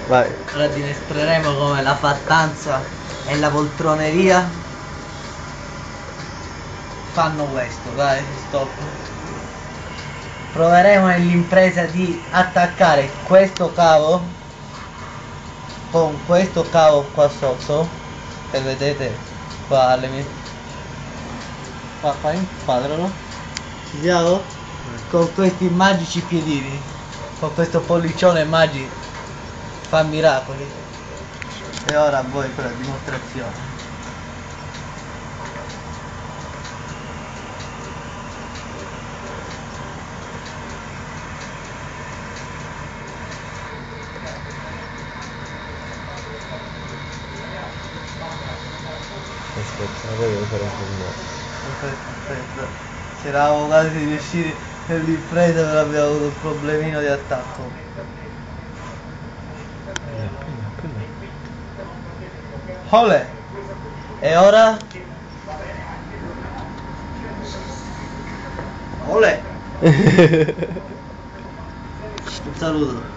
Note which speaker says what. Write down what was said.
Speaker 1: Vai.
Speaker 2: Ora dimostreremo come la fattanza e la poltroneria fanno questo, dai, stop. Proveremo nell'impresa di attaccare questo cavo con questo cavo qua sotto, e vedete qua qua inquadrano, ci siamo? Con questi magici piedini, con questo pollicione magico, fa miracoli. E ora a voi per la dimostrazione.
Speaker 1: Aspetta, poi devo fare un po' di modo.
Speaker 2: Aspetta, ci eravamo quasi riusciti nell'impresa, però abbiamo avuto un problemino di attacco. Olè! E ora? Olè! Un saluto.